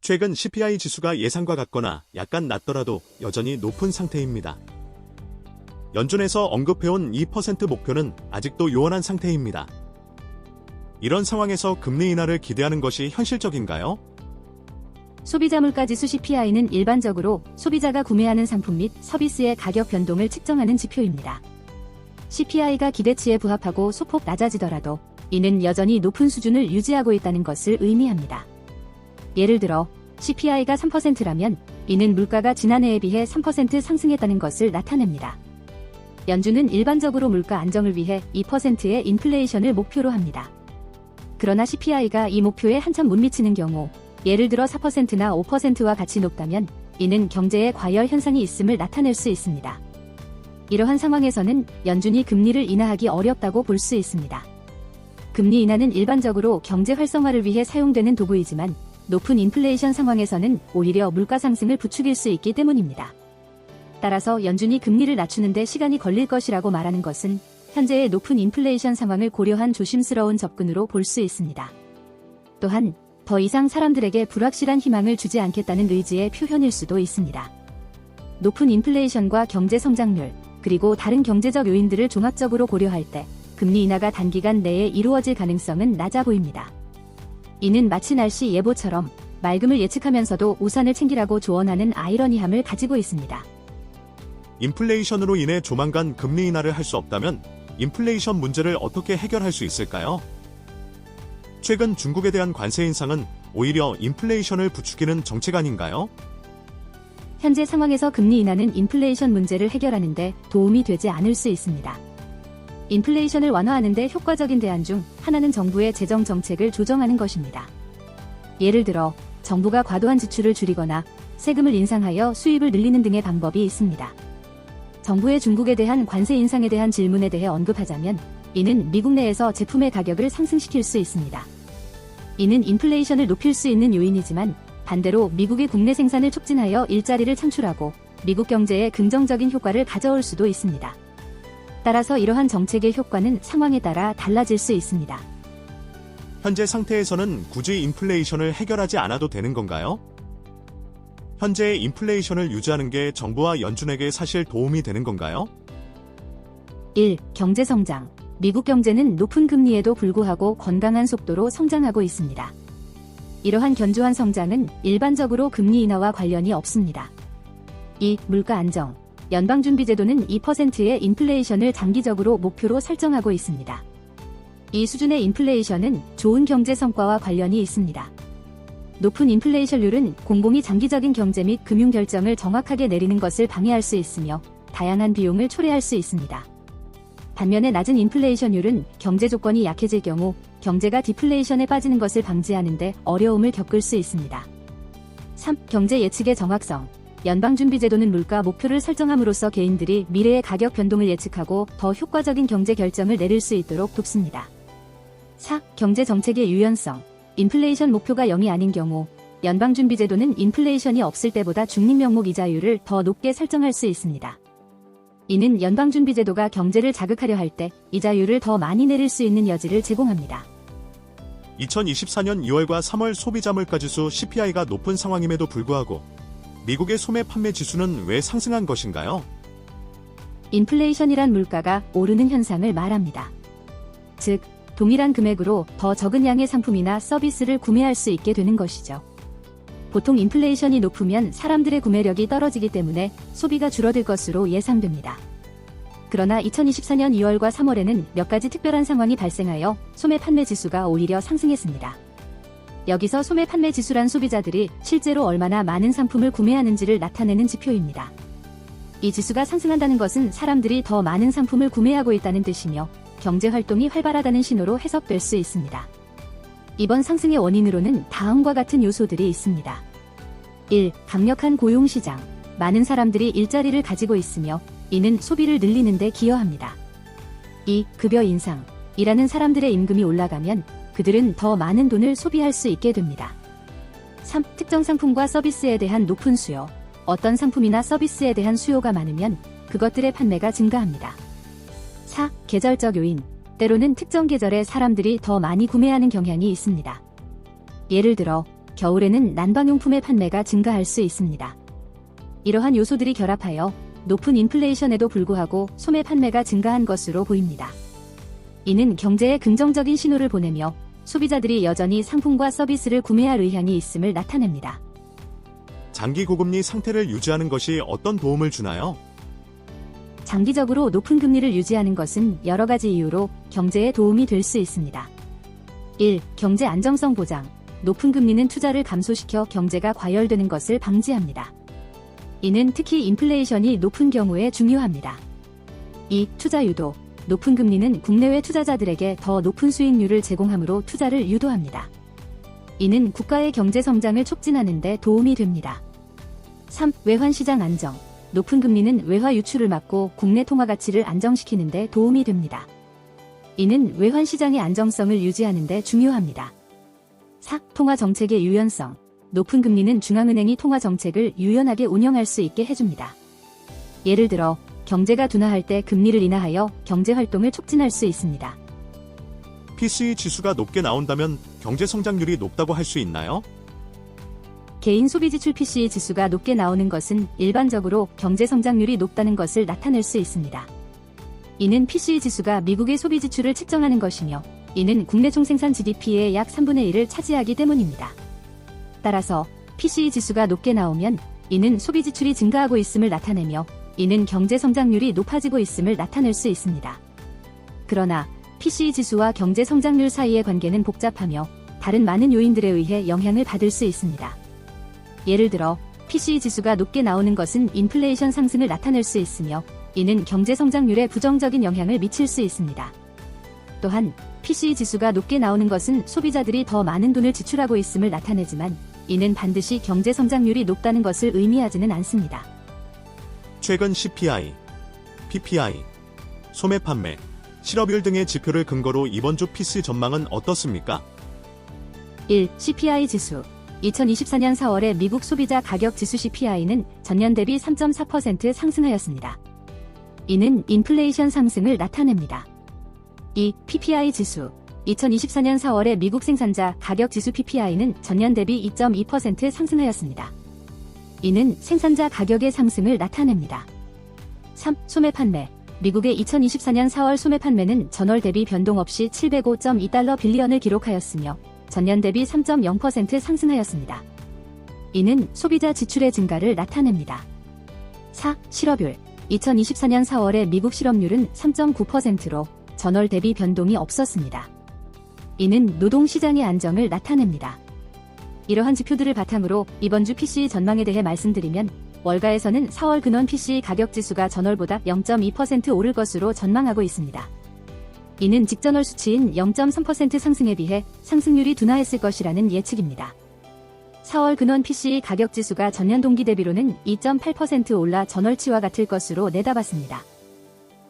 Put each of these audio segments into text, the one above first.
최근 CPI 지수가 예상과 같거나 약간 낮더라도 여전히 높은 상태입니다. 연준에서 언급해온 2% 목표는 아직도 요원한 상태입니다. 이런 상황에서 금리 인하를 기대하는 것이 현실적인가요? 소비자 물가지수 CPI는 일반적으로 소비자가 구매하는 상품 및 서비스의 가격 변동을 측정하는 지표입니다. CPI가 기대치에 부합하고 소폭 낮아지더라도 이는 여전히 높은 수준을 유지하고 있다는 것을 의미합니다. 예를 들어 CPI가 3%라면 이는 물가가 지난해에 비해 3% 상승했다는 것을 나타냅니다. 연준은 일반적으로 물가 안정을 위해 2%의 인플레이션을 목표로 합니다. 그러나 CPI가 이 목표에 한참 못 미치는 경우, 예를 들어 4%나 5%와 같이 높다면 이는 경제에 과열 현상이 있음을 나타낼 수 있습니다. 이러한 상황에서는 연준이 금리를 인하하기 어렵다고 볼 수 있습니다. 금리 인하는 일반적으로 경제 활성화를 위해 사용되는 도구이지만 높은 인플레이션 상황에서는 오히려 물가 상승을 부추길 수 있기 때문입니다. 따라서 연준이 금리를 낮추는 데 시간이 걸릴 것이라고 말하는 것은 현재의 높은 인플레이션 상황을 고려한 조심스러운 접근으로 볼 수 있습니다. 또한 더 이상 사람들에게 불확실한 희망을 주지 않겠다는 의지의 표현일 수도 있습니다. 높은 인플레이션과 경제 성장률, 그리고 다른 경제적 요인들을 종합적으로 고려할 때 금리 인하가 단기간 내에 이루어질 가능성은 낮아 보입니다. 이는 마치 날씨 예보처럼 맑음을 예측하면서도 우산을 챙기라고 조언하는 아이러니함을 가지고 있습니다. 인플레이션으로 인해 조만간 금리 인하를 할 수 없다면 인플레이션 문제를 어떻게 해결할 수 있을까요? 최근 중국에 대한 관세 인상은 오히려 인플레이션을 부추기는 정책 아닌가요? 현재 상황에서 금리 인하는 인플레이션 문제를 해결하는 데 도움이 되지 않을 수 있습니다. 인플레이션을 완화하는 데 효과적인 대안 중 하나는 정부의 재정 정책을 조정하는 것입니다. 예를 들어 정부가 과도한 지출을 줄이거나 세금을 인상하여 수입을 늘리는 등의 방법이 있습니다. 정부의 중국에 대한 관세 인상에 대한 질문에 대해 언급하자면 이는 미국 내에서 제품의 가격을 상승시킬 수 있습니다. 이는 인플레이션을 높일 수 있는 요인이지만 반대로 미국의 국내 생산을 촉진하여 일자리를 창출하고 미국 경제에 긍정적인 효과를 가져올 수도 있습니다. 따라서 이러한 정책의 효과는 상황에 따라 달라질 수 있습니다. 현재 상태에서는 굳이 인플레이션을 해결하지 않아도 되는 건가요? 현재의 인플레이션을 유지하는 게 정부와 연준에게 사실 도움이 되는 건가요? 1. 경제 성장. 미국 경제는 높은 금리에도 불구하고 건강한 속도로 성장하고 있습니다. 이러한 견조한 성장은 일반적으로 금리 인하와 관련이 없습니다. 2. 물가 안정. 연방준비제도는 2%의 인플레이션을 장기적으로 목표로 설정하고 있습니다. 이 수준의 인플레이션은 좋은 경제 성과와 관련이 있습니다. 높은 인플레이션율은 공공이 장기적인 경제 및 금융 결정을 정확하게 내리는 것을 방해할 수 있으며 다양한 비용을 초래할 수 있습니다. 반면에 낮은 인플레이션율은 경제 조건이 약해질 경우 경제가 디플레이션에 빠지는 것을 방지하는 데 어려움을 겪을 수 있습니다. 3. 경제 예측의 정확성. 연방준비제도는 물가 목표를 설정함으로써 개인들이 미래의 가격 변동을 예측하고 더 효과적인 경제 결정을 내릴 수 있도록 돕습니다. 4. 경제 정책의 유연성. 인플레이션 목표가 0이 아닌 경우 연방준비제도는 인플레이션이 없을 때보다 중립 명목 이자율을 더 높게 설정할 수 있습니다. 이는 연방준비제도가 경제를 자극하려 할 때 이자율을 더 많이 내릴 수 있는 여지를 제공합니다. 2024년 2월과 3월 소비자 물가지수 CPI가 높은 상황임에도 불구하고 미국의 소매 판매 지수는 왜 상승한 것인가요? 인플레이션이란 물가가 오르는 현상을 말합니다. 즉, 동일한 금액으로 더 적은 양의 상품이나 서비스를 구매할 수 있게 되는 것이죠. 보통 인플레이션이 높으면 사람들의 구매력이 떨어지기 때문에 소비가 줄어들 것으로 예상됩니다. 그러나 2024년 2월과 3월에는 몇 가지 특별한 상황이 발생하여 소매 판매 지수가 오히려 상승했습니다. 여기서 소매 판매 지수란 소비자들이 실제로 얼마나 많은 상품을 구매하는지를 나타내는 지표입니다. 이 지수가 상승한다는 것은 사람들이 더 많은 상품을 구매하고 있다는 뜻이며 경제 활동이 활발하다는 신호로 해석될 수 있습니다. 이번 상승의 원인으로는 다음과 같은 요소들이 있습니다. 1. 강력한 고용시장. 많은 사람들이 일자리를 가지고 있으며 이는 소비를 늘리는 데 기여합니다. 2. 급여 인상. 일하는 사람들의 임금이 올라가면 그들은 더 많은 돈을 소비할 수 있게 됩니다. 3. 특정 상품과 서비스에 대한 높은 수요. 어떤 상품이나 서비스에 대한 수요가 많으면 그것들의 판매가 증가합니다. 4. 계절적 요인. 때로는 특정 계절에 사람들이 더 많이 구매하는 경향이 있습니다. 예를 들어 겨울에는 난방용품의 판매가 증가할 수 있습니다. 이러한 요소들이 결합하여 높은 인플레이션에도 불구하고 소매 판매가 증가한 것으로 보입니다. 이는 경제에 긍정적인 신호를 보내며 소비자들이 여전히 상품과 서비스를 구매할 의향이 있음을 나타냅니다. 장기 고금리 상태를 유지하는 것이 어떤 도움을 주나요? 장기적으로 높은 금리를 유지하는 것은 여러 가지 이유로 경제에 도움이 될 수 있습니다. 1. 경제 안정성 보장. 높은 금리는 투자를 감소시켜 경제가 과열되는 것을 방지합니다. 이는 특히 인플레이션이 높은 경우에 중요합니다. 2. 투자 유도. 높은 금리는 국내외 투자자들에게 더 높은 수익률을 제공하므로 투자를 유도합니다. 이는 국가의 경제 성장을 촉진하는 데 도움이 됩니다. 3. 외환 시장 안정. 높은 금리는 외화 유출을 막고 국내 통화 가치를 안정시키는 데 도움이 됩니다. 이는 외환 시장의 안정성을 유지하는 데 중요합니다. 4. 통화 정책의 유연성. 높은 금리는 중앙은행이 통화 정책을 유연하게 운영할 수 있게 해줍니다. 예를 들어 경제가 둔화할 때 금리를 인하하여 경제 활동을 촉진할 수 있습니다. PCE 지수가 높게 나온다면 경제 성장률이 높다고 할 수 있나요? 개인 소비 지출 PCE 지수가 높게 나오는 것은 일반적으로 경제 성장률이 높다는 것을 나타낼 수 있습니다. 이는 PCE 지수가 미국의 소비 지출을 측정하는 것이며 이는 국내 총생산 GDP의 약 3분의 1을 차지하기 때문입니다. 따라서 PCE 지수가 높게 나오면 이는 소비 지출이 증가하고 있음을 나타내며 이는 경제 성장률이 높아지고 있음을 나타낼 수 있습니다. 그러나 PCE 지수와 경제 성장률 사이의 관계는 복잡하며 다른 많은 요인들에 의해 영향을 받을 수 있습니다. 예를 들어 PCE 지수가 높게 나오는 것은 인플레이션 상승을 나타낼 수 있으며 이는 경제 성장률에 부정적인 영향을 미칠 수 있습니다. 또한 PCE 지수가 높게 나오는 것은 소비자들이 더 많은 돈을 지출하고 있음을 나타내지만 이는 반드시 경제 성장률이 높다는 것을 의미하지는 않습니다. 최근 CPI, PPI, 소매 판매, 실업률 등의 지표를 근거로 이번 주 PCE 전망은 어떻습니까? 1. CPI 지수. 2024년 4월의 미국 소비자 가격 지수 CPI는 전년 대비 3.4% 상승하였습니다. 이는 인플레이션 상승을 나타냅니다. 2. PPI 지수. 2024년 4월의 미국 생산자 가격 지수 PPI는 전년 대비 2.2% 상승하였습니다. 이는 생산자 가격의 상승을 나타냅니다. 3. 소매 판매. 미국의 2024년 4월 소매 판매는 전월 대비 변동 없이 705.2달러 빌리언을 기록하였으며 전년 대비 3.0% 상승하였습니다. 이는 소비자 지출의 증가를 나타냅니다. 4. 실업률. 2024년 4월의 미국 실업률은 3.9%로 전월 대비 변동이 없었습니다. 이는 노동시장의 안정을 나타냅니다. 이러한 지표들을 바탕으로 이번 주 PCE 전망에 대해 말씀드리면 월가에서는 4월 근원 PCE 가격 지수가 전월보다 0.2% 오를 것으로 전망하고 있습니다. 이는 직전월 수치인 0.3% 상승에 비해 상승률이 둔화했을 것이라는 예측입니다. 4월 근원 PCE 가격 지수가 전년 동기 대비로는 2.8% 올라 전월치와 같을 것으로 내다봤습니다.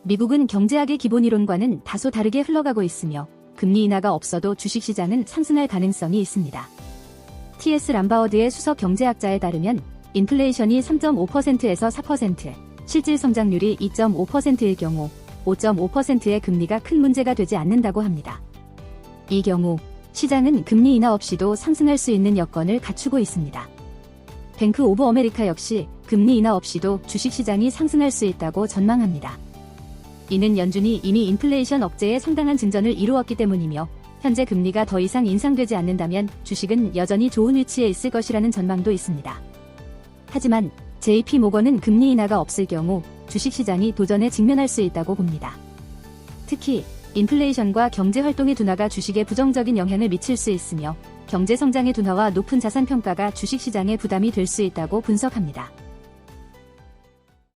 미국은 경제학의 기본 이론과는 다소 다르게 흘러가고 있으며 금리 인하가 없어도 주식시장은 상승할 가능성이 있습니다. T.S. 람바워드의 수석 경제학자에 따르면 인플레이션이 3.5%에서 4%, 실질 성장률이 2.5%일 경우 5.5%의 금리가 큰 문제가 되지 않는다고 합니다. 이 경우 시장은 금리 인하 없이도 상승할 수 있는 여건을 갖추고 있습니다. 뱅크 오브 아메리카 역시 금리 인하 없이도 주식시장이 상승할 수 있다고 전망합니다. 이는 연준이 이미 인플레이션 억제에 상당한 진전을 이루었기 때문이며 현재 금리가 더 이상 인상되지 않는다면 주식은 여전히 좋은 위치에 있을 것이라는 전망도 있습니다. 하지만 JP 모건은 금리 인하가 없을 경우 주식시장이 도전에 직면할 수 있다고 봅니다. 특히 인플레이션과 경제활동의 둔화가 주식에 부정적인 영향을 미칠 수 있으며 경제 성장의 둔화와 높은 자산 평가가 주식시장에 부담이 될 수 있다고 분석합니다.